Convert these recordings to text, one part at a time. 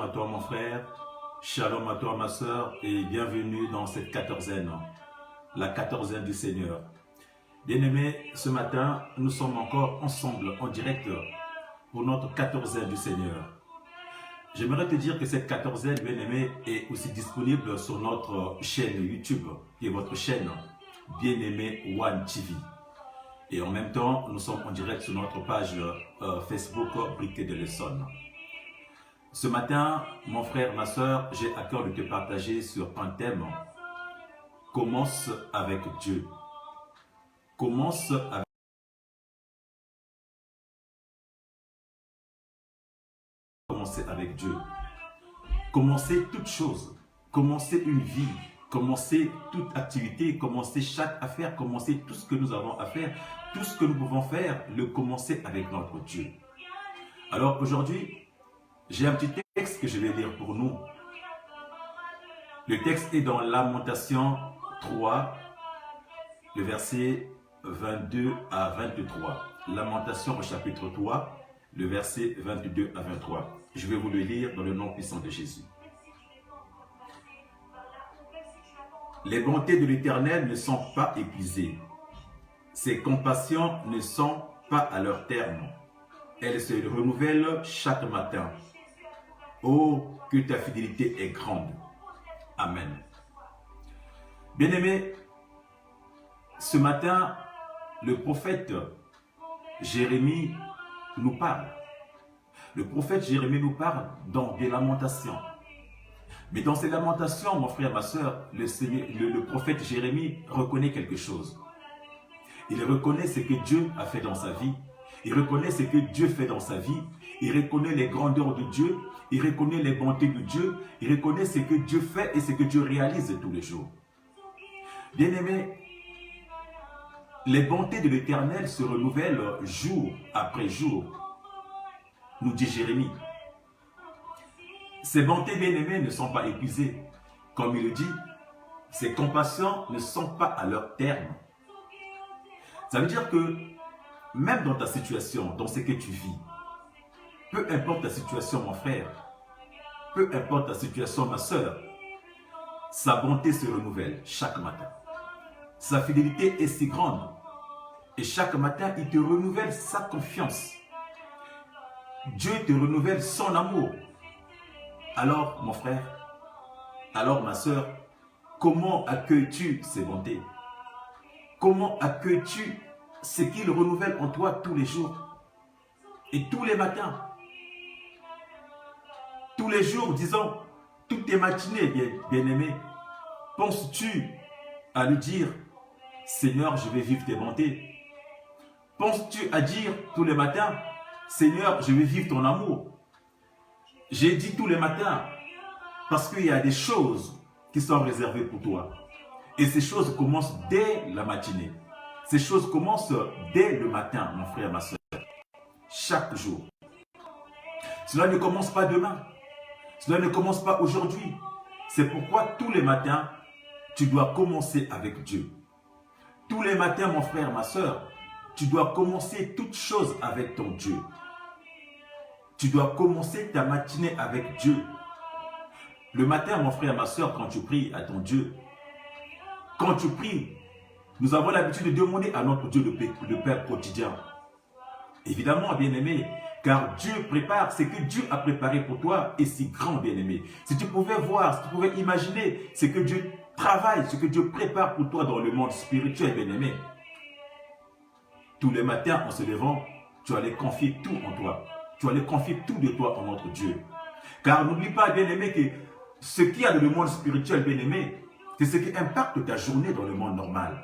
à toi mon frère, shalom à toi ma soeur et bienvenue dans cette quatorzaine, la quatorzaine du Seigneur. Bien-aimés, ce matin, nous sommes encore ensemble en direct pour notre quatorzaine du Seigneur. J'aimerais te dire que cette quatorzaine, bien-aimé, est aussi disponible sur notre chaîne YouTube, qui est votre chaîne Bien-aimé One TV. Et en même temps, nous sommes en direct sur notre page Facebook Briquet de l'Essonne. Ce matin, mon frère, ma soeur, j'ai à cœur de te partager sur un thème. Commence avec Dieu. Commence avec Dieu. Commencez toute chose. Commencez une vie. Commencez toute activité. Commencez chaque affaire. Commencez tout ce que nous avons à faire. Tout ce que nous pouvons faire, le commencer avec notre Dieu. Alors aujourd'hui, j'ai un petit texte que je vais lire pour nous. Le texte est dans Lamentation 3, le verset 22 à 23. Lamentation au chapitre 3, le verset 22 à 23. Je vais vous le lire dans le nom puissant de Jésus. Les bontés de l'Éternel ne sont pas épuisées. Ses compassions ne sont pas à leur terme. Elles se renouvellent chaque matin. Oh, que ta fidélité est grande. Amen. Bien-aimés, ce matin, le prophète Jérémie nous parle. Le prophète Jérémie nous parle dans des lamentations. Mais dans ces lamentations, mon frère, ma soeur, le prophète Jérémie reconnaît quelque chose. Il reconnaît ce que Dieu a fait dans sa vie. Il reconnaît ce que Dieu fait dans sa vie. Il reconnaît les grandeurs de Dieu. Il reconnaît les bontés de Dieu. Il reconnaît ce que Dieu fait et ce que Dieu réalise tous les jours. Bien-aimés, les bontés de l'Éternel se renouvellent jour après jour, nous dit Jérémie. Ces bontés, bien-aimés, ne sont pas épuisées. Comme il le dit, ses compassions ne sont pas à leur terme. Ça veut dire que même dans ta situation, dans ce que tu vis, peu importe ta situation, mon frère, peu importe ta situation, ma soeur, sa bonté se renouvelle chaque matin. Sa fidélité est si grande. Et chaque matin, il te renouvelle sa confiance. Dieu te renouvelle son amour. Alors, mon frère, alors ma soeur, comment accueilles-tu ces bontés? Comment accueilles-tu ce qu'il renouvelle en toi tous les jours et tous les matins? Tous les jours, disons, toutes tes matinées, bien-aimé, penses-tu à lui dire, Seigneur, je vais vivre tes bontés? Penses-tu à dire tous les matins, Seigneur, je vais vivre ton amour? J'ai dit tous les matins, parce qu'il y a des choses qui sont réservées pour toi. Et ces choses commencent dès la matinée. Ces choses commencent dès le matin, mon frère, ma soeur. Chaque jour. Cela ne commence pas demain. Cela ne commence pas aujourd'hui. C'est pourquoi tous les matins, tu dois commencer avec Dieu. Tous les matins, mon frère, ma soeur, tu dois commencer toute chose avec ton Dieu. Tu dois commencer ta matinée avec Dieu. Le matin, mon frère, ma soeur, quand tu pries à ton Dieu, quand tu pries, nous avons l'habitude de demander à notre Dieu le Père quotidien. Évidemment, bien-aimé, car Dieu prépare, ce que Dieu a préparé pour toi est si grand, bien-aimé. Si tu pouvais voir, si tu pouvais imaginer ce que Dieu travaille, ce que Dieu prépare pour toi dans le monde spirituel, bien-aimé. Tous les matins, en se levant, tu allais confier tout en toi. Tu allais confier tout de toi en notre Dieu. Car n'oublie pas, bien-aimé, que ce qu'il y a dans le monde spirituel, bien-aimé, c'est ce qui impacte ta journée dans le monde normal.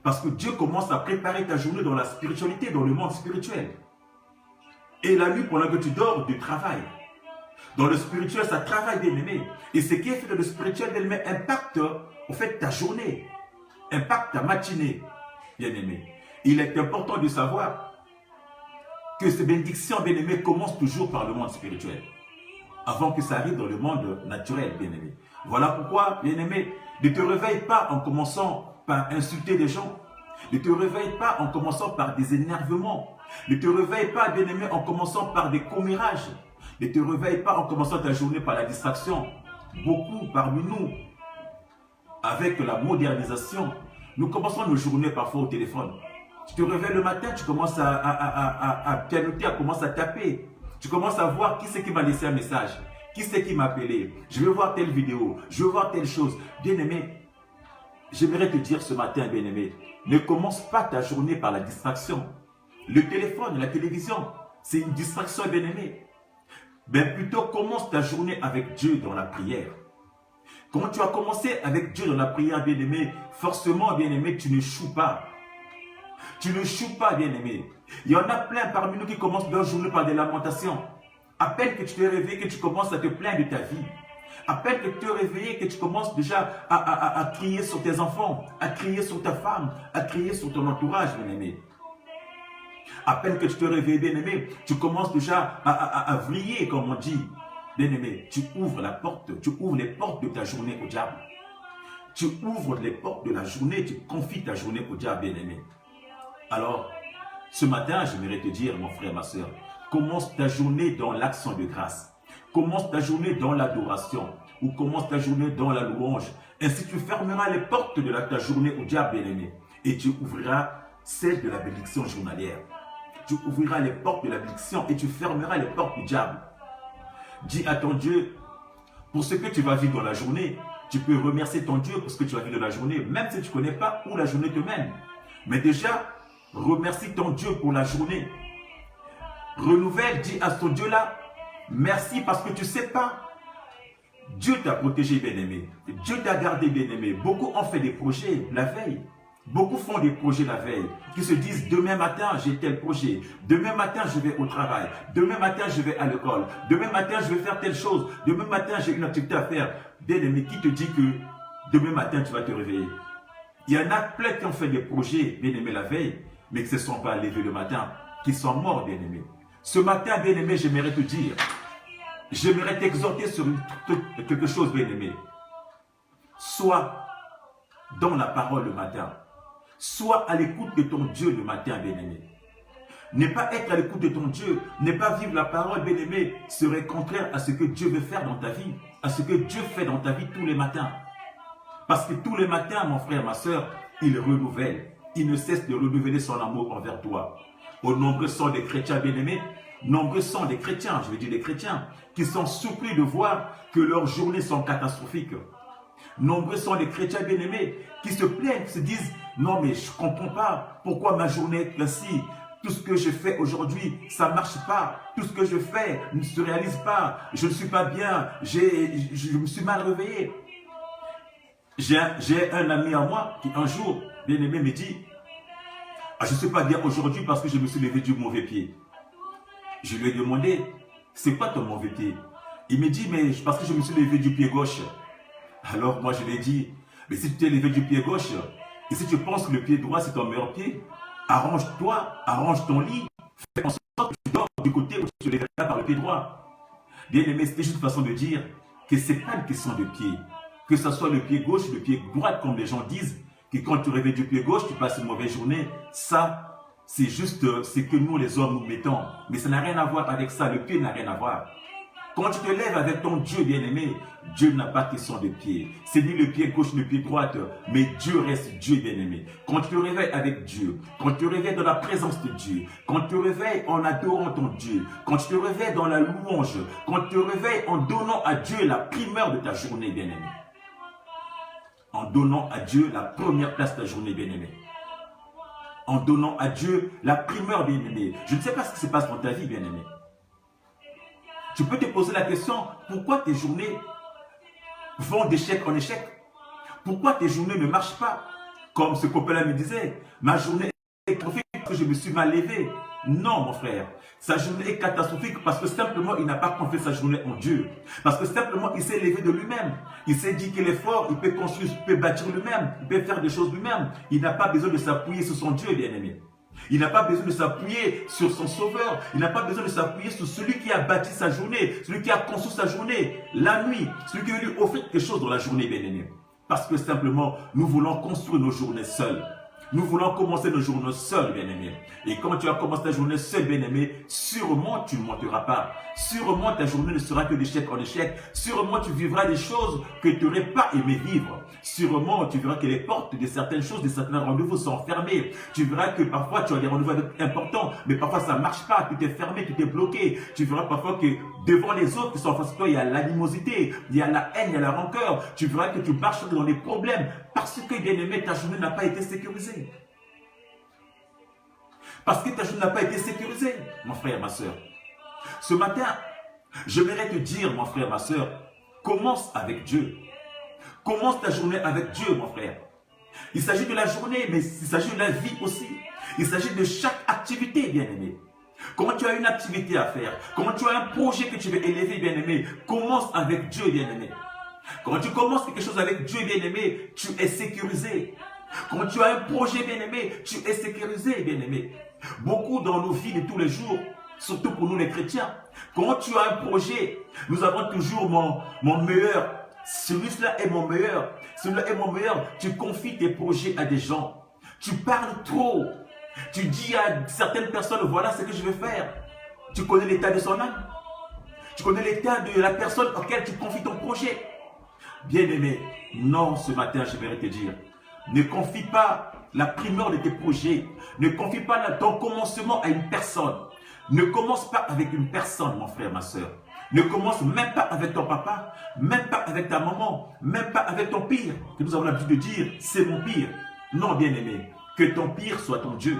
Parce que Dieu commence à préparer ta journée dans la spiritualité, dans le monde spirituel. Et la nuit, pendant que tu dors, tu travailles. Dans le spirituel, ça travaille, bien-aimé. Et ce qui est fait dans le spirituel, bien-aimé, impacte, en fait, ta journée. Impacte ta matinée, bien-aimé. Il est important de savoir que ces bénédictions, bien-aimé, commencent toujours par le monde spirituel. Avant que ça arrive dans le monde naturel, bien-aimé. Voilà pourquoi, bien-aimé, ne te réveille pas en commençant par insulter les gens. Ne te réveille pas en commençant par des énervements. Ne te réveille pas, bien-aimé, en commençant par des commérages. Ne te réveille pas en commençant ta journée par la distraction. Beaucoup parmi nous, avec la modernisation, nous commençons nos journées parfois au téléphone. Tu te réveilles le matin, tu commences à pianoter, à commencer à taper. Tu commences à voir qui c'est qui m'a laissé un message, qui c'est qui m'a appelé. Je veux voir telle vidéo, je veux voir telle chose. Bien-aimé, j'aimerais te dire ce matin, bien-aimé, ne commence pas ta journée par la distraction. Le téléphone, la télévision, c'est une distraction, bien-aimé. Mais plutôt, commence ta journée avec Dieu dans la prière. Quand tu as commencé avec Dieu dans la prière, bien-aimé, forcément, bien-aimé, tu ne choues pas. Tu ne choues pas, bien-aimé. Il y en a plein parmi nous qui commencent leur journée par des lamentations. À peine que tu te réveilles, que tu commences à te plaindre de ta vie. À peine que tu te réveilles, que tu commences déjà à crier sur tes enfants, à crier sur ta femme, à crier sur ton entourage, bien-aimé. À peine que tu te réveilles, bien-aimé, tu commences déjà à vriller, comme on dit. Bien-aimé, tu ouvres la porte, tu ouvres les portes de ta journée au diable. Tu ouvres les portes de la journée, tu confies ta journée au diable, bien-aimé. Alors, ce matin, j'aimerais te dire, mon frère, ma soeur, commence ta journée dans l'action de grâce. Commence ta journée dans l'adoration. Ou commence ta journée dans la louange. Ainsi, tu fermeras les portes de ta journée au diable, bien-aimé. Et tu ouvriras celles de la bénédiction journalière. Tu ouvriras les portes de la bénédiction et tu fermeras les portes du diable. Dis à ton Dieu, pour ce que tu vas vivre dans la journée, tu peux remercier ton Dieu pour ce que tu vas vivre dans la journée, même si tu ne connais pas où la journée te mène. Mais déjà, remercie ton Dieu pour la journée. Renouvelle, dis à ton Dieu là, merci parce que tu ne sais pas. Dieu t'a protégé, bien-aimé. Dieu t'a gardé, bien-aimé. Beaucoup ont fait des projets la veille. Beaucoup font des projets la veille, qui se disent demain matin j'ai tel projet, demain matin je vais au travail, demain matin je vais à l'école, demain matin je vais faire telle chose, demain matin j'ai une activité à faire. Bien-aimé, qui te dit que demain matin tu vas te réveiller? Il y en a plein qui ont fait des projets, bien-aimé, la veille, mais qui ne se sont pas levés le matin, qui sont morts, bien-aimé. Ce matin, bien-aimé, j'aimerais te dire, j'aimerais t'exhorter sur quelque chose, bien-aimé. Sois dans la parole le matin. Sois à l'écoute de ton Dieu le matin, bien-aimé. Ne pas être à l'écoute de ton Dieu, ne pas vivre la parole, bien-aimé, serait contraire à ce que Dieu veut faire dans ta vie, à ce que Dieu fait dans ta vie tous les matins. Parce que tous les matins, mon frère, ma soeur, il renouvelle. Il ne cesse de renouveler son amour envers toi. Au nombreux sont des chrétiens, bien-aimés, nombreux sont des chrétiens, je veux dire des chrétiens, qui sont surpris de voir que leurs journées sont catastrophiques. Nombreux sont les chrétiens bien-aimés qui se plaignent, qui se disent « Non, mais je ne comprends pas pourquoi ma journée est ainsi. Tout ce que je fais aujourd'hui, ça ne marche pas. Tout ce que je fais ne se réalise pas. Je ne suis pas bien. Je me suis mal réveillé. » J'ai un ami à moi qui un jour, bien-aimé, me dit « Je ne suis pas bien aujourd'hui parce que je me suis levé du mauvais pied. » Je lui ai demandé « C'est quoi ton mauvais pied ?» Il me dit « Mais parce que je me suis levé du pied gauche. » Alors moi je lui ai dit, mais si tu t'es levé du pied gauche, et si tu penses que le pied droit c'est ton meilleur pied, arrange-toi, arrange ton lit, fais en sorte que tu dors du côté où tu te lèveras par le pied droit. Bien aimé, c'était juste une façon de dire que ce n'est pas une question de pied. Que ce soit le pied gauche ou le pied droit, comme les gens disent, que quand tu réveilles du pied gauche, tu passes une mauvaise journée. Ça, c'est juste ce que nous les hommes nous mettons. Mais ça n'a rien à voir avec ça, le pied n'a rien à voir. Quand tu te lèves avec ton Dieu bien-aimé, Dieu n'a pas question de pied. C'est ni le pied gauche, ni le pied droit, mais Dieu reste Dieu bien-aimé. Quand tu te réveilles avec Dieu, quand tu te réveilles dans la présence de Dieu, quand tu te réveilles en adorant ton Dieu, quand tu te réveilles dans la louange, quand tu te réveilles en donnant à Dieu la primeur de ta journée bien-aimé. En donnant à Dieu la première place de ta journée bien-aimé. En donnant à Dieu la primeur bien-aimé. Je ne sais pas ce qui se passe dans ta vie bien-aimé. Tu peux te poser la question, pourquoi tes journées vont d'échec en échec? Pourquoi tes journées ne marchent pas? Comme ce copain-là me disait, ma journée est catastrophique parce que je me suis mal levé. Non, mon frère, sa journée est catastrophique parce que simplement il n'a pas confié sa journée en Dieu. Parce que simplement il s'est levé de lui-même. Il s'est dit qu'il est fort, il peut construire, il peut bâtir lui-même, il peut faire des choses lui-même. Il n'a pas besoin de s'appuyer sur son Dieu, bien-aimé. Il n'a pas besoin de s'appuyer sur son sauveur. Il n'a pas besoin de s'appuyer sur celui qui a bâti sa journée, celui qui a construit sa journée, la nuit, celui qui veut lui offrir quelque chose dans la journée, bien-aimé. Parce que simplement, nous voulons construire nos journées seuls. Nous voulons commencer nos journées seuls, bien-aimé. Et quand tu as commencé ta journée seul, bien-aimé, sûrement tu ne monteras pas. Sûrement ta journée ne sera que d'échec en échec. Sûrement tu vivras des choses que tu n'aurais pas aimé vivre. Sûrement tu verras que les portes de certaines choses, de certains rendez-vous sont fermées. Tu verras que parfois tu as des rendez-vous importants, mais parfois ça ne marche pas, tout est fermé, tout est bloqué. Tu verras parfois que devant les autres qui sont en face de toi, il y a l'animosité, il y a la haine, il y a la rancœur. Tu verras que tu marches dans des problèmes parce que, bien-aimé, ta journée n'a pas été sécurisée. Parce que ta journée n'a pas été sécurisée, mon frère, ma soeur. Ce matin, j'aimerais te dire, mon frère, ma soeur, commence avec Dieu. Commence ta journée avec Dieu, mon frère. Il s'agit de la journée, mais il s'agit de la vie aussi. Il s'agit de chaque activité, bien-aimé. Comment tu as une activité à faire, comment tu as un projet que tu veux élever, bien-aimé, commence avec Dieu, bien-aimé. Quand tu commences quelque chose avec Dieu, bien-aimé, tu es sécurisé. Quand tu as un projet, bien-aimé, tu es sécurisé, bien-aimé. Beaucoup dans nos vies de tous les jours, surtout pour nous les chrétiens, quand tu as un projet, nous avons toujours mon meilleur. Celui-là est mon meilleur. Celui-là est mon meilleur. Tu confies tes projets à des gens. Tu parles trop. Tu dis à certaines personnes, voilà ce que je vais faire. Tu connais l'état de son âme. Tu connais l'état de la personne auquel tu confies ton projet. Bien-aimé, non, ce matin, je vais te dire, ne confie pas la primeur de tes projets. Ne confie pas ton commencement à une personne. Ne commence pas avec une personne, mon frère, ma soeur. Ne commence même pas avec ton papa, même pas avec ta maman, même pas avec ton pire. Que nous avons l'habitude de dire, c'est mon pire. Non, bien-aimé, que ton pire soit ton Dieu.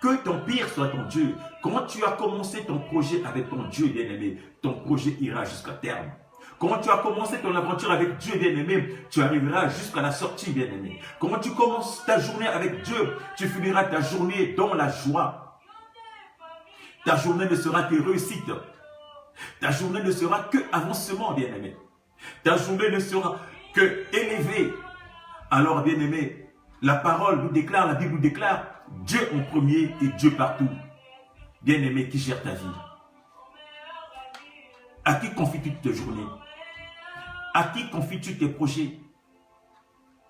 Que ton pire soit ton Dieu. Quand tu as commencé ton projet avec ton Dieu, bien-aimé, ton projet ira jusqu'à terme. Quand tu as commencé ton aventure avec Dieu, bien-aimé, tu arriveras jusqu'à la sortie, bien-aimé. Quand tu commences ta journée avec Dieu, tu finiras ta journée dans la joie. Ta journée ne sera que réussite. Ta journée ne sera que avancement, bien-aimé. Ta journée ne sera que élevée. Alors, bien-aimé, la parole nous déclare, la Bible nous déclare, Dieu en premier et Dieu partout. Bien-aimé, qui gère ta vie? À qui confies-tu tes journées? À qui confies-tu tes projets?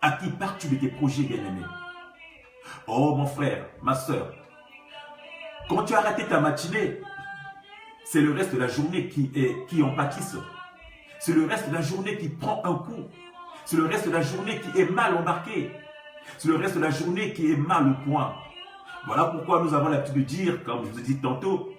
À qui pars-tu de tes projets, bien-aimé? Oh, mon frère, ma soeur, quand tu as raté ta matinée, c'est le reste de la journée qui en pâtisse. C'est le reste de la journée qui prend un coup. C'est le reste de la journée qui est mal embarqué. C'est le reste de la journée qui est mal au point. Voilà pourquoi nous avons l'habitude de dire, comme je vous ai dit tantôt,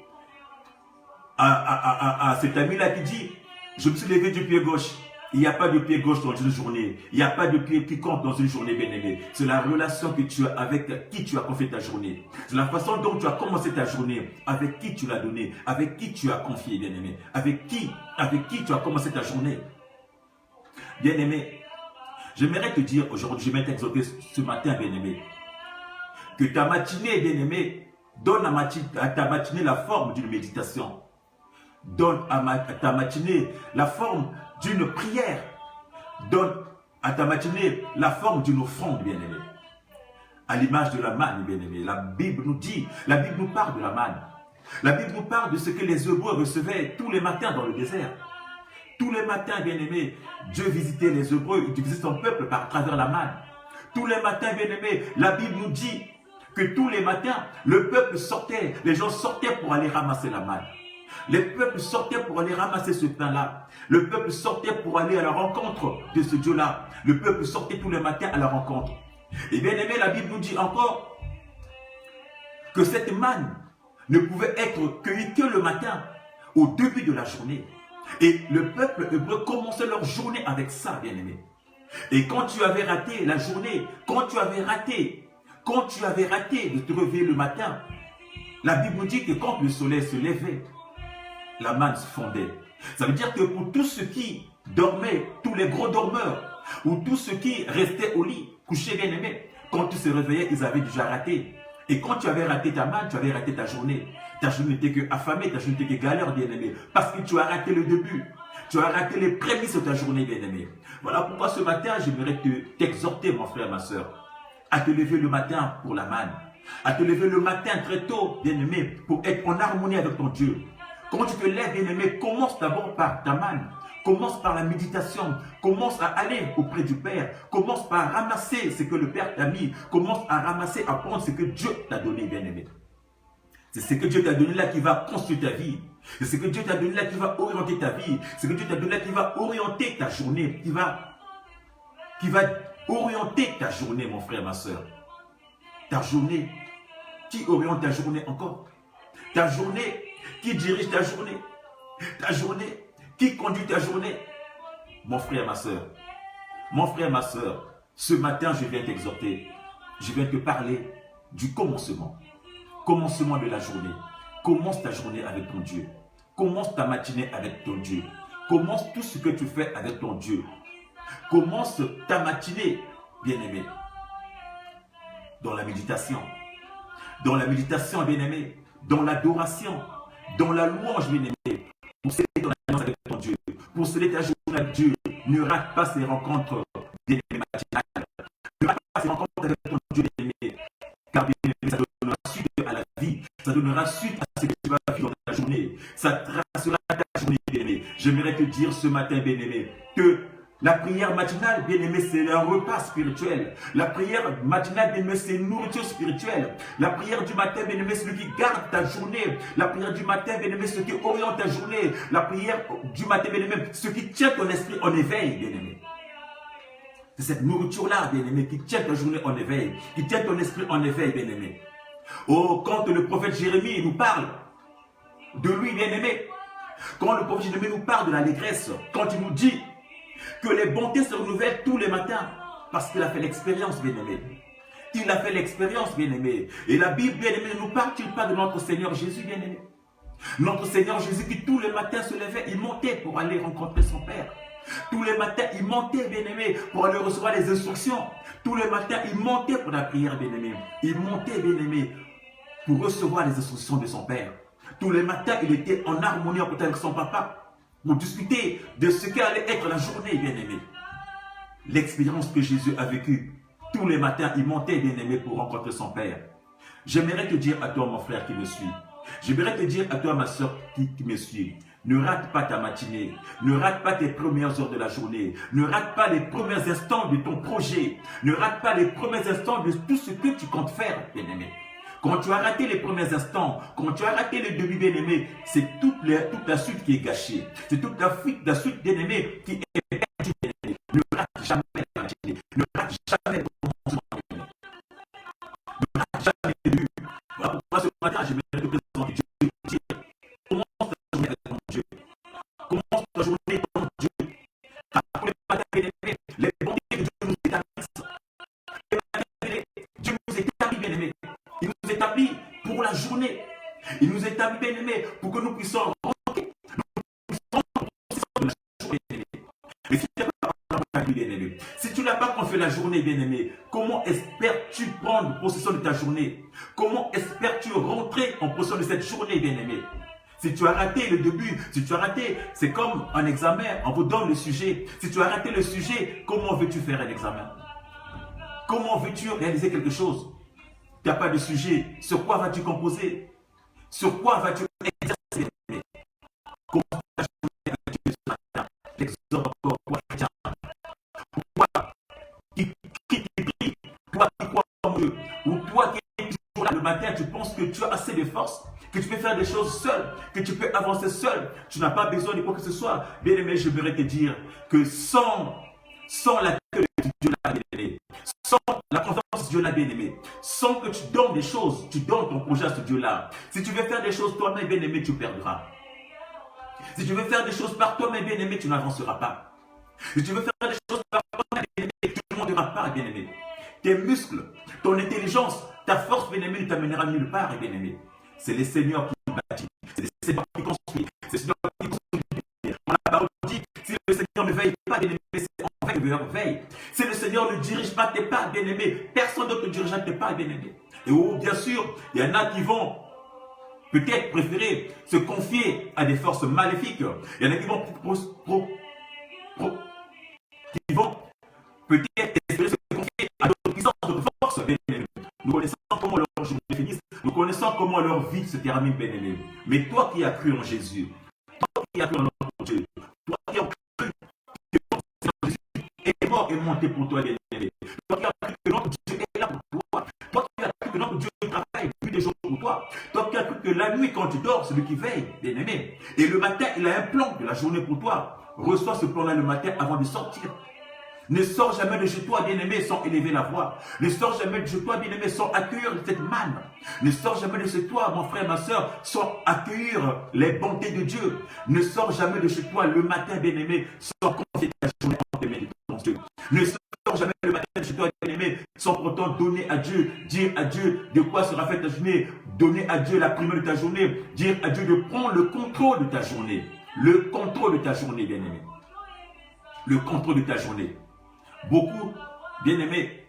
à cet ami-là qui dit, je me suis levé du pied gauche. Il n'y a pas de pied gauche dans une journée. Il n'y a pas de pied qui compte dans une journée, bien-aimé. C'est la relation que tu as avec qui tu as confié ta journée. C'est la façon dont tu as commencé ta journée. Avec qui tu l'as donné. Avec qui tu as confié, bien-aimé. Avec qui tu as commencé ta journée. Bien-aimé, j'aimerais te dire aujourd'hui, je vais t'exhorter ce matin, bien-aimé, que ta matinée, bien-aimé, donne à ta matinée la forme d'une méditation. Donne à ta matinée la forme d'une prière. Donne à ta matinée la forme d'une offrande, bien-aimé. À l'image de la manne, bien-aimé. La Bible nous dit, la Bible nous parle de la manne. La Bible nous parle de ce que les Hébreux recevaient tous les matins dans le désert. Tous les matins, bien-aimé, Dieu visitait les Hébreux, il visitait son peuple par travers la manne. Tous les matins, bien-aimé, la Bible nous dit que tous les matins, le peuple sortait, les gens sortaient pour aller ramasser la manne. Les peuples sortaient pour aller ramasser ce pain-là. Le peuple sortait pour aller à la rencontre de ce Dieu-là. Le peuple sortait tous les matins à la rencontre. Et bien aimé, la Bible nous dit encore que cette manne ne pouvait être cueillie que le matin, au début de la journée. Et le peuple hébreu commençait leur journée avec ça, bien aimé. Et quand tu avais raté la journée, quand tu avais raté de te réveiller le matin, la Bible nous dit que quand le soleil se levait, la manne se fondait. Ça veut dire que pour tous ceux qui dormaient, tous les gros dormeurs, ou tous ceux qui restaient au lit, couchés bien aimés, quand tu se réveillais, ils avaient déjà raté. Et quand tu avais raté ta manne, tu avais raté ta journée. Ta journée n'était que affamée, ta journée n'était que galère, bien aimé. Parce que tu as raté le début. Tu as raté les prémices de ta journée, bien aimé. Voilà pourquoi ce matin, j'aimerais t'exhorter, mon frère, ma soeur, à te lever le matin pour la manne. À te lever le matin très tôt, bien aimé, pour être en harmonie avec ton Dieu. Quand tu te lèves, bien-aimé, commence d'abord par ta manne. Commence par la méditation. Commence à aller auprès du Père. Commence par ramasser ce que le Père t'a mis. Commence à ramasser, à prendre ce que Dieu t'a donné, bien-aimé. C'est ce que Dieu t'a donné là qui va construire ta vie. C'est ce que Dieu t'a donné là qui va orienter ta vie. C'est ce que Dieu t'a donné là qui va orienter ta journée. Qui va orienter ta journée, mon frère, ma soeur. Ta journée. Qui oriente ta journée encore? Ta journée. Qui dirige ta journée? Ta journée. Qui conduit ta journée? Mon frère, ma soeur. Mon frère, ma soeur. Ce matin, je viens t'exhorter. Je viens te parler du commencement. Commencement de la journée. Commence ta journée avec ton Dieu. Commence ta matinée avec ton Dieu. Commence tout ce que tu fais avec ton Dieu. Commence ta matinée, bien-aimé, dans la méditation. Dans la méditation, bien-aimé, dans l'adoration, dans la louange, bien-aimé, pour sceller ton alliance avec ton Dieu, pour sceller ta journée avec Dieu. Ne rate pas ces rencontres, bien-aimé, matinales. Ne rate pas ces rencontres avec ton Dieu, bien-aimé, car bien-aimé, ça donnera suite à la vie, ça donnera suite à ce que tu vas vivre dans ta journée, ça tracera ta journée, bien-aimé. J'aimerais te dire ce matin, bien-aimé, que la prière matinale, bien-aimé, c'est un repas spirituel. La prière matinale, bien-aimé, c'est une nourriture spirituelle. La prière du matin, bien-aimé, c'est celui qui garde ta journée. La prière du matin, bien-aimé, c'est ce qui oriente ta journée. La prière du matin, bien-aimé, ce qui tient ton esprit en éveil, bien-aimé. C'est cette nourriture-là, bien-aimé, qui tient ta journée en éveil, qui tient ton esprit en éveil, bien-aimé. Oh, quand le prophète Jérémie nous parle de lui, bien-aimé, quand le prophète Jérémie nous parle de l'allégresse, quand il nous dit que les bontés se renouvellent tous les matins, parce qu'il a fait l'expérience, bien-aimé. Il a fait l'expérience, bien-aimé. Et la Bible, bien-aimé, ne nous parle-t-il pas de notre Seigneur Jésus, bien-aimé? Notre Seigneur Jésus qui tous les matins se levait, il montait pour aller rencontrer son Père. Tous les matins, il montait, bien-aimé, pour aller recevoir les instructions. Tous les matins, il montait pour la prière, bien-aimé. Il montait, bien-aimé, pour recevoir les instructions de son Père. Tous les matins, il était en harmonie avec son papa pour discuter de ce qu'allait être la journée, bien-aimé. L'expérience que Jésus a vécue, tous les matins, il montait, bien-aimé, pour rencontrer son Père. J'aimerais te dire à toi, mon frère qui me suit, j'aimerais te dire à toi, ma soeur qui me suit, ne rate pas ta matinée, ne rate pas tes premières heures de la journée, ne rate pas les premiers instants de ton projet, ne rate pas les premiers instants de tout ce que tu comptes faire, bien-aimé. Quand tu as raté les premiers instants, quand tu as raté le début, bien-aimé, c'est toute la suite qui est gâchée. C'est toute la suite, bien-aimé, qui est perdue, bien-aimé. Ne rate jamais la matinée, ne rate jamais le commencement, bien-aimé. Ne rate jamais le début. Voilà pourquoi ce matin, j'aimerais te présenter Dieu et dire, commence ta journée avec ton Dieu. Commence ta journée avec ton Dieu. Car tous les matins, bien-aimé, les bontés de Dieu nous établissent. Les matins, bien-aimé, Dieu nous établit, bien-aimé. Il nous établit pour la journée. Il nous établit, bien-aimé, pour que nous puissions rentrer. Nous puissions rentrer de la journée, bien-aimé. Mais si tu n'as pas bien-aimé, si tu n'as pas confié la journée, bien-aimé, comment espères-tu prendre possession de ta journée? Comment espères-tu rentrer en possession de cette journée, bien-aimé? Si tu as raté le début, si tu as raté, c'est comme un examen, on vous donne le sujet. Si tu as raté le sujet, comment veux-tu faire un examen? Comment veux-tu réaliser quelque chose? Tu n'as pas de sujet. Sur quoi vas-tu composer? Sur quoi vas-tu exercer? Comment ta journée avec Dieu ce matin? L'exhorte encore, toi chrétien. Toi qui prie, toi qui crois en Dieu, ou toi qui es toujours là le matin, tu penses que tu as assez de force, que tu peux faire des choses seul, que tu peux avancer seul, tu n'as pas besoin de quoi que ce soit. Bien aimé, je voudrais te dire que sans l'accueil de Dieu là, bien aimé, sans la confiance de Dieu là, bien aimé, sans que tu donnes des choses, tu donnes ton projet à ce Dieu là. Si tu veux faire des choses toi-même, bien aimé, tu perdras. Si tu veux faire des choses par toi-même, bien aimé, tu n'avanceras pas. Si tu veux faire des choses par toi-même, bien aimé, tu ne monteras pas, bien aimé. Tes muscles, ton intelligence, ta force, bien aimé, ne t'amènera nulle part, bien aimé. C'est le Seigneur qui bâtit, c'est le Seigneur qui construit, c'est le Seigneur qui construit. On a parlé dit, si le Seigneur ne veille pas, bien aimé, c'est en fait que veille. Si le Seigneur ne dirige pas tes pas, bien aimé, personne d'autre ne dirigera tes pas, bien aimé. Et oh, bien sûr, il y en a qui vont peut-être préférer se confier à des forces maléfiques. Il y en a qui vont peut-être espérer se confier à d'autres puissances, d'autres forces, bien aimé. Nous connaissons comment leur journée finissent, nous connaissons comment leur vie se termine, bien aimé. Mais toi qui as cru en Jésus, toi qui as cru en notre Dieu, toi qui as cru aimanté pour toi, bien-aimé. Toi qui as cru que notre Dieu est là pour toi. Toi qui as cru que notre Dieu travaille nuit des jours pour toi. Toi qui as cru que la nuit, quand tu dors, c'est lui qui veille, bien-aimé. Et le matin, il a un plan de la journée pour toi. Reçois ce plan-là le matin avant de sortir. Ne sors jamais de chez toi, bien-aimé, sans élever la voix. Ne sors jamais de chez toi, bien-aimé, sans accueillir cette manne. Ne sors jamais de chez toi, mon frère, ma soeur, sans accueillir les bontés de Dieu. Ne sors jamais de chez toi le matin, bien-aimé, sans confier ta journée en tes mains de ton Dieu. Ne sors jamais le matin de chez toi, bien-aimé, sans pourtant donner à Dieu, dire à Dieu de quoi sera faite ta journée, donner à Dieu la primeur de ta journée, dire à Dieu de prendre le contrôle de ta journée. Le contrôle de ta journée, bien-aimé. Le contrôle de ta journée. Beaucoup, bien-aimés,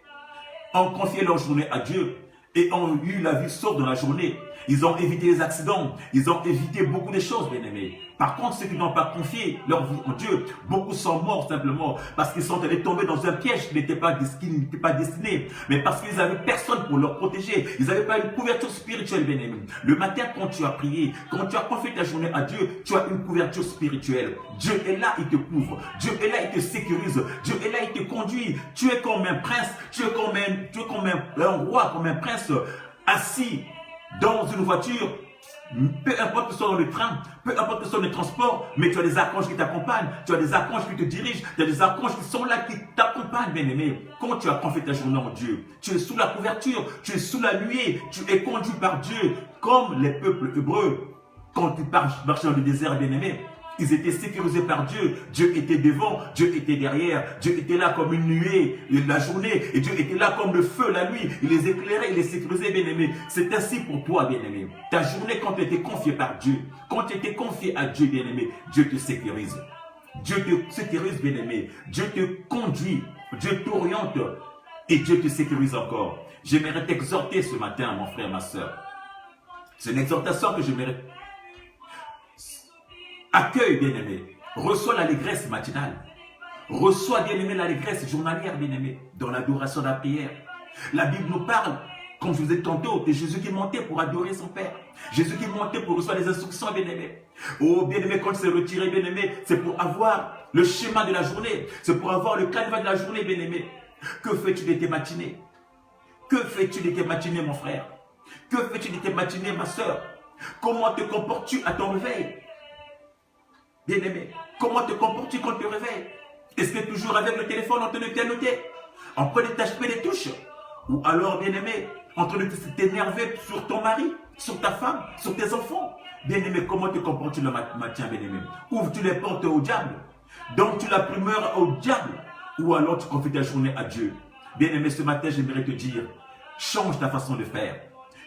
ont confié leur journée à Dieu et ont eu la vie sauve dans la journée. Ils ont évité les accidents, ils ont évité beaucoup de choses, bien-aimés. Par contre, ceux qui n'ont pas confié leur vie en Dieu, beaucoup sont morts simplement parce qu'ils sont allés tomber dans un piège qui n'était pas destiné, mais parce qu'ils n'avaient personne pour leur protéger. Ils n'avaient pas une couverture spirituelle, bien-aimés. Le matin, quand tu as prié, quand tu as confié ta journée à Dieu, tu as une couverture spirituelle. Dieu est là, il te couvre. Dieu est là, il te sécurise. Dieu est là, il te conduit. Tu es comme un prince, tu es comme un roi, comme un prince assis dans une voiture. Peu importe que ce soit dans le train, peu importe que ce soit dans le transport, mais tu as des archanges qui t'accompagnent, tu as des archanges qui te dirigent, tu as des archanges qui sont là, qui t'accompagnent, bien-aimé. Quand tu as confié ta journée en Dieu, tu es sous la couverture, tu es sous la nuée, tu es conduit par Dieu, comme les peuples hébreux. Quand tu marches dans le désert, bien-aimé, ils étaient sécurisés par Dieu. Dieu était devant, Dieu était derrière. Dieu était là comme une nuée la journée. Et Dieu était là comme le feu la nuit. Il les éclairait, il les sécurisait, bien-aimé. C'est ainsi pour toi, bien-aimé. Ta journée, quand tu étais confiée par Dieu, quand tu étais confié à Dieu, bien-aimé, Dieu te sécurise. Dieu te sécurise, bien-aimé. Dieu te conduit. Dieu t'oriente. Et Dieu te sécurise encore. J'aimerais t'exhorter ce matin, mon frère, ma soeur. C'est une exhortation que j'aimerais. Accueille, bien-aimé. Reçois l'allégresse matinale. Reçois, bien-aimé, l'allégresse journalière, bien-aimé, dans l'adoration de la prière. La Bible nous parle, comme je vous ai dit tantôt, de Jésus qui montait pour adorer son Père. Jésus qui montait pour recevoir les instructions, bien-aimé. Oh, bien-aimé, quand il s'est retiré, bien-aimé, c'est pour avoir le schéma de la journée. C'est pour avoir le canevas de la journée, bien-aimé. Que fais-tu de tes matinées? Que fais-tu de tes matinées, mon frère? Que fais-tu de tes matinées, ma soeur? Comment te comportes-tu à ton réveil? Bien-aimé, comment te comportes-tu quand tu te réveilles? Est-ce que toujours avec le téléphone en train de pianoter? En train de t'acheter des touches? Ou alors, bien-aimé, en train de t'énerver sur ton mari, sur ta femme, sur tes enfants? Bien-aimé, comment te comportes-tu le matin, bien-aimé? Ouvres-tu les portes au diable? Donnes-tu la primeur au diable? Ou alors tu confies ta journée à Dieu? Bien-aimé, ce matin, j'aimerais te dire, change ta façon de faire.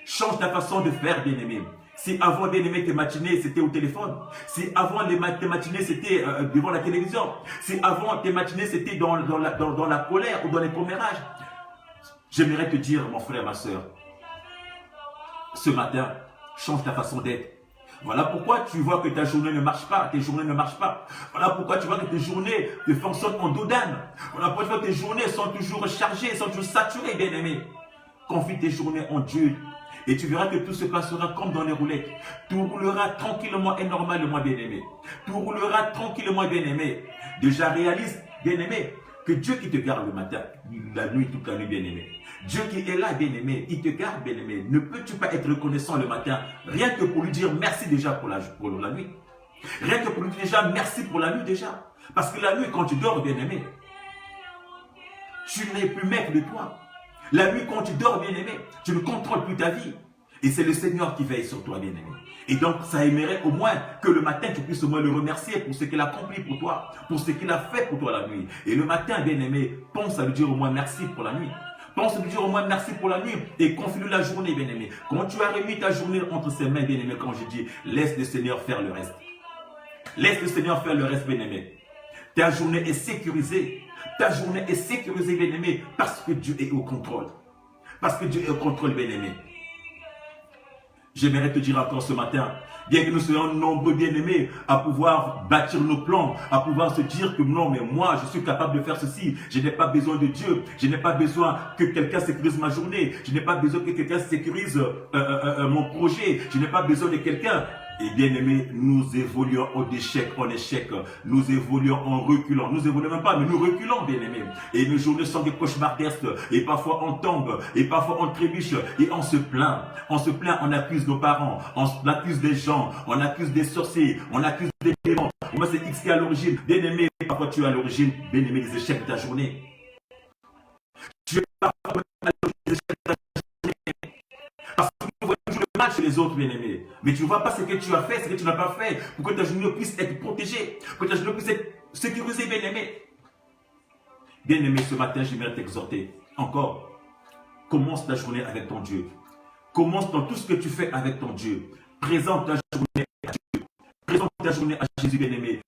Change ta façon de faire, bien-aimé. Si avant, bien-aimé, tes matinées, c'était au téléphone. Si avant, tes matinées, c'était devant la télévision. Si avant, tes matinées, c'était dans la colère ou dans les commérages. J'aimerais te dire, mon frère, ma soeur, ce matin, change ta façon d'être. Voilà pourquoi tu vois que ta journée ne marche pas, tes journées ne marchent pas. Voilà pourquoi tu vois que tes journées te fonctionnent en dos d'âne. Voilà pourquoi tu vois que tes journées sont toujours chargées, sont toujours saturées, bien-aimé. Confie tes journées en Dieu. Et tu verras que tout se passera comme dans les roulettes. Tout roulera tranquillement et normalement, bien-aimé. Tout roulera tranquillement, bien-aimé. Déjà réalise, bien-aimé, que Dieu qui te garde le matin, la nuit, toute la nuit, bien-aimé. Dieu qui est là, bien-aimé, il te garde, bien-aimé. Ne peux-tu pas être reconnaissant le matin, rien que pour lui dire merci déjà pour la nuit. Rien que pour lui dire déjà merci pour la nuit déjà. Parce que la nuit, quand tu dors, bien-aimé, tu n'es plus maître de toi. La nuit, quand tu dors, bien-aimé, tu ne contrôles plus ta vie. Et c'est le Seigneur qui veille sur toi, bien-aimé. Et donc, ça aimerait au moins que le matin, tu puisses au moins le remercier pour ce qu'il a accompli pour toi, pour ce qu'il a fait pour toi la nuit. Et le matin, bien-aimé, pense à lui dire au moins merci pour la nuit. Pense à lui dire au moins merci pour la nuit et confie-lui la journée, bien-aimé. Quand tu as remis ta journée entre ses mains, bien-aimé, comme je dis, laisse le Seigneur faire le reste. Laisse le Seigneur faire le reste, bien-aimé. Ta journée est sécurisée. Ta journée est sécurisée, bien-aimé, parce que Dieu est au contrôle. Parce que Dieu est au contrôle, bien-aimé. J'aimerais te dire encore ce matin, bien que nous soyons nombreux, bien-aimés, à pouvoir bâtir nos plans, à pouvoir se dire que non, mais moi, je suis capable de faire ceci. Je n'ai pas besoin de Dieu. Je n'ai pas besoin que quelqu'un sécurise ma journée. Je n'ai pas besoin que quelqu'un sécurise mon projet. Je n'ai pas besoin de quelqu'un. Et bien aimé, nous évoluons d'échec en échec, nous évoluons en reculant, nous évoluons même pas, mais nous reculons bien aimé. Et nos journées sont des cauchemardesques, et parfois on tombe, et parfois on trébuche, et on se plaint, on accuse nos parents, on accuse des gens, on accuse des sorciers, on accuse des démons. Moi c'est X qui est à l'origine, bien aimé, parfois tu es à l'origine, bien aimé, des échecs de ta journée. Tu es parfois à l'origine des échecs de ta journée, parce que tu vois toujours le mal chez les autres, bien aimé. Mais tu ne vois pas ce que tu as fait, ce que tu n'as pas fait, pour que ta journée puisse être protégée, pour que ta journée puisse être sécurisée, bien aimé. Bien aimé, ce matin, j'aimerais t'exhorter. Encore, commence ta journée avec ton Dieu. Commence dans tout ce que tu fais avec ton Dieu. Présente ta journée à Dieu. Présente ta journée à Jésus, bien aimé.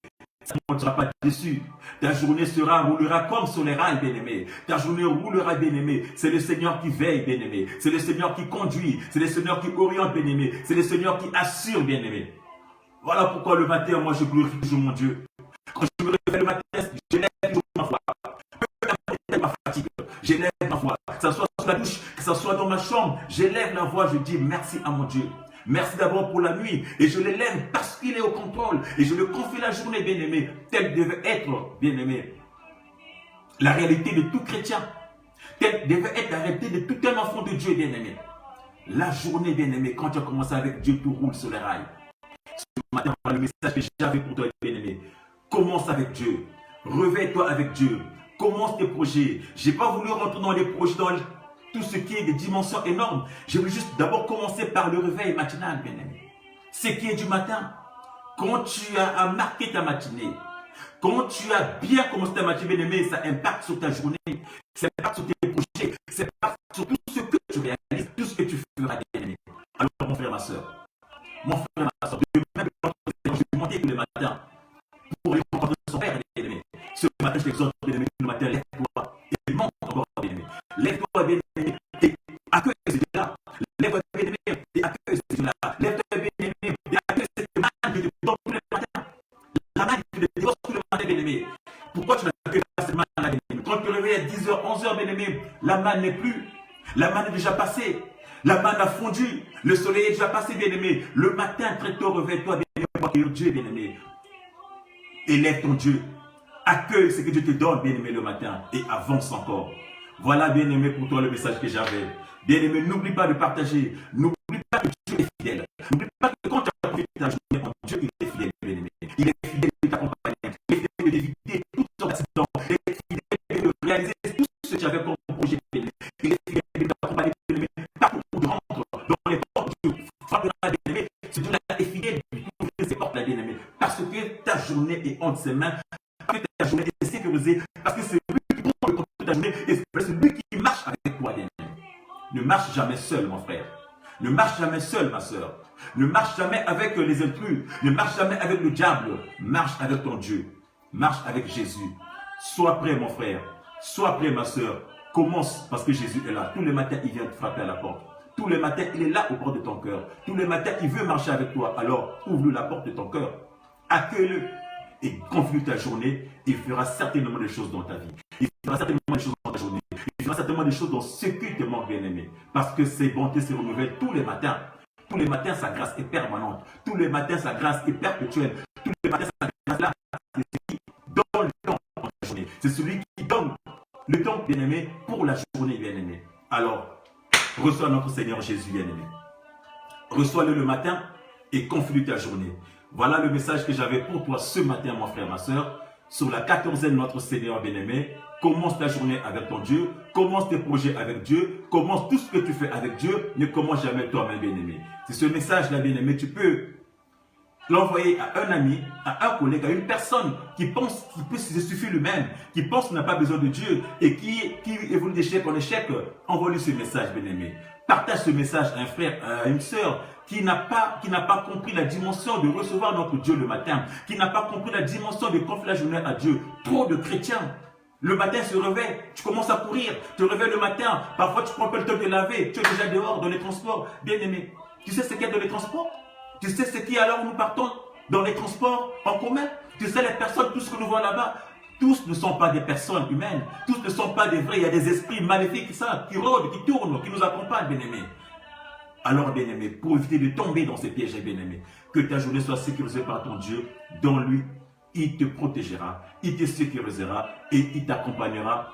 Tu ne seras pas déçu. Ta journée roulera comme sur les rails, bien-aimé. Ta journée roulera, bien-aimé. C'est le Seigneur qui veille, bien-aimé. C'est le Seigneur qui conduit. C'est le Seigneur qui oriente, bien-aimé. C'est le Seigneur qui assure, bien-aimé. Voilà pourquoi le matin, moi, je glorifie toujours mon Dieu. Quand je me réveille le matin, je lève toujours ma foi. Peu importe ma fatigue, je lève ma voix. Que ce soit sous la douche, que ce soit dans ma chambre, j'élève la voix, je dis merci à mon Dieu. Merci d'abord pour la nuit, et je l'élève parce qu'il est au contrôle, et je le confie la journée, bien-aimé, telle devait être, bien-aimé, la réalité de tout chrétien, telle devait être la réalité de tout un enfant de Dieu, bien-aimé. La journée, bien-aimé, quand tu as commencé avec Dieu, tout roule sur les rails. Ce matin, le message que j'avais pour toi, bien-aimé, commence avec Dieu, réveille-toi avec Dieu, commence tes projets. Je n'ai pas voulu rentrer dans les projets, dans tout ce qui est des dimensions énormes. Je veux juste d'abord commencer par le réveil matinal, bien-aimé. Ce qui est du matin. Quand tu as marqué ta matinée, quand tu as bien commencé ta matinée, bien-aimé, ça impacte sur ta journée, ça impacte sur tes projets, ça impacte sur tout ce que tu réalises, tout ce que tu feras, bien-aimé. Alors, mon frère, ma soeur, de même, je vais monter tous les matins pour aller rencontrer son père, bien-aimé. Ce matin, je t'exhorte, bien-aimé, le matin, lève-toi et monte encore, bien-aimé. Lève-toi, bien-aimé, et accueille ces Dieu-là. Lève-toi, bien-aimé, et accueille ces Dieu-là. Lève-toi, bien-aimé, et accueille cette manne qui te donne tous les matins. La manne qui te donne tous les matins, bien-aimé. Pourquoi tu n'accueilles pas cette manne-là, bien-aimé? Quand tu te réveilles à 10h, 11h, bien-aimé, la manne n'est plus. La manne est déjà passée. La manne a fondu. Le soleil est déjà passé, bien-aimé. Le matin, très tôt, réveille-toi, bien-aimé, pour accueillir Dieu, bien-aimé. Élève ton Dieu. Accueille ce que Dieu te donne, bien-aimé, le matin. Et avance encore. Voilà, bien-aimé, pour toi le message que j'avais. Bien-aimé, n'oublie pas de partager. N'oublie pas que Dieu est fidèle. N'oublie pas que quand tu as profité de ta journée, Dieu il est fidèle, bien-aimé. Il est fidèle de t'accompagner. Il est fidèle d'éviter tout ton accident. Il est fidèle de réaliser tout ce que tu avais comme projet, bien-aimé. Il est fidèle de t'accompagner, bien-aimé. Partout où tu rentres, dans les portes, tu frapperas, bien-aimé. Ce Dieu-là est fidèle de ouvrir ses portes-là, bien-aimé. Parce que ta journée est entre ses mains. Parce que ta journée est sécurisée. Parce que c'est lui qui prend le contrôle de ta journée. Et c'est lui qui marche avec toi, bien-aimé. Ne marche jamais seul, mon frère. Ne marche jamais seul, ma soeur. Ne marche jamais avec les intrus. Ne marche jamais avec le diable. Marche avec ton Dieu. Marche avec Jésus. Sois prêt, mon frère. Sois prêt, ma soeur. Commence parce que Jésus est là. Tous les matins, il vient te frapper à la porte. Tous les matins, il est là au bord de ton cœur. Tous les matins, il veut marcher avec toi. Alors, ouvre-lui la porte de ton cœur. Accueille-le. Et confie ta journée. Il fera certainement des choses dans ta vie. Il fera certainement des choses dans ta journée. Il fera certainement des choses dans ce qui te manque, bien-aimé. Parce que ses bontés se renouvellent tous les matins. Tous les matins, sa grâce est permanente. Tous les matins, sa grâce est perpétuelle. Tous les matins, sa grâce là, c'est celui qui donne le temps pour la journée. C'est celui qui donne le temps, bien-aimé, pour la journée, bien-aimé. Alors, reçois notre Seigneur Jésus, bien-aimé. Reçois-le le matin et confie ta journée. Voilà le message que j'avais pour toi ce matin, mon frère, ma soeur, sur la 14e de notre Seigneur, bien-aimé. Commence ta journée avec ton Dieu, commence tes projets avec Dieu, commence tout ce que tu fais avec Dieu, ne commence jamais toi-même, bien-aimé. C'est ce message-là, bien-aimé, tu peux l'envoyer à un ami, à un collègue, à une personne qui pense qu'il peut se suffire lui-même, qui pense qu'il n'a pas besoin de Dieu et qui évolue d'échec en échec. Envoie-lui ce message, bien-aimé. Partage ce message à un frère, à une sœur qui n'a pas compris la dimension de recevoir notre Dieu le matin, qui n'a pas compris la dimension de confier la journée à Dieu. Trop de chrétiens. Le matin se réveille, tu commences à courir, tu te réveilles le matin, parfois tu prends un peu le temps de laver, tu es déjà dehors dans les transports. Bien-aimé, tu sais ce qu'il y a dans les transports? Tu sais ce qu'il y a alors où nous partons dans les transports en commun? Tu sais les personnes, tout ce que nous voyons là-bas, tous ne sont pas des personnes humaines, tous ne sont pas des vrais, il y a des esprits maléfiques ça, qui rôdent, qui tournent, qui nous accompagnent, bien-aimés. Alors, bien-aimé, pour éviter de tomber dans ces pièges, bien-aimé, que ta journée soit sécurisée par ton Dieu. Dans lui, il te protégera, il te sécurisera et il t'accompagnera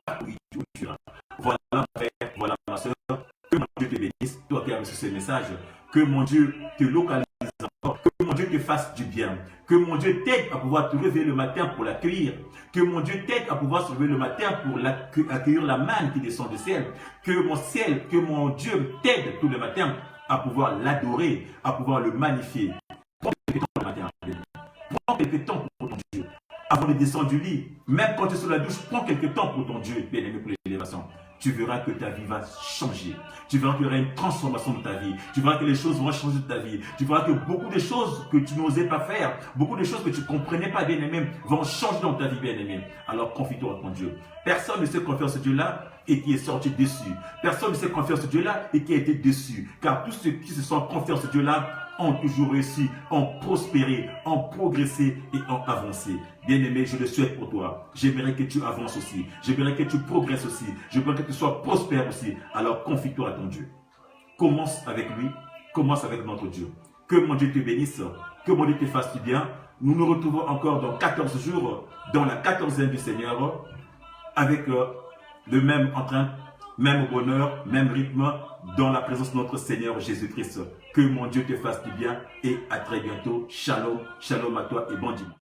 partout où tu iras. Voilà, mon frère, voilà, ma soeur. Que mon Dieu te bénisse, toi qui as reçu ce message. Que mon Dieu te localise encore. Que mon Dieu te fasse du bien. Que mon Dieu t'aide à pouvoir te réveiller le matin pour l'accueillir. Que mon Dieu t'aide à pouvoir se lever le matin pour accueillir la manne qui descend du ciel. Que mon Dieu t'aide tous les matins à pouvoir l'adorer, à pouvoir le magnifier. Prends quelques temps le matin. Prends quelques temps pour ton Dieu. Avant de descendre du lit, même quand tu es sur la douche, prends quelques temps pour ton Dieu, bien-aimé, pour l'élévation. Tu verras que ta vie va changer. Tu verras qu'il y aura une transformation de ta vie. Tu verras que les choses vont changer de ta vie. Tu verras que beaucoup de choses que tu n'osais pas faire, beaucoup de choses que tu ne comprenais pas, bien-aimé, vont changer dans ta vie, bien-aimé. Alors confie-toi à ton Dieu. Personne ne sait confier en ce Dieu-là et qui est sorti déçu. Personne ne sait confier en ce Dieu-là et qui a été déçu. Car tous ceux qui se sont confiés en ce Dieu-là ont toujours réussi, ont prospéré, ont progressé et ont avancé. Bien-aimé, je le souhaite pour toi. J'aimerais que tu avances aussi. J'aimerais que tu progresses aussi. J'aimerais que tu sois prospère aussi. Alors confie-toi à ton Dieu. Commence avec lui. Commence avec notre Dieu. Que mon Dieu te bénisse. Que mon Dieu te fasse du bien. Nous nous retrouvons encore dans 14 jours, dans la 14e du Seigneur, avec le même entrain, même bonheur, même rythme, dans la présence de notre Seigneur Jésus-Christ. Que mon Dieu te fasse du bien et à très bientôt. Shalom, shalom à toi et bon dimanche.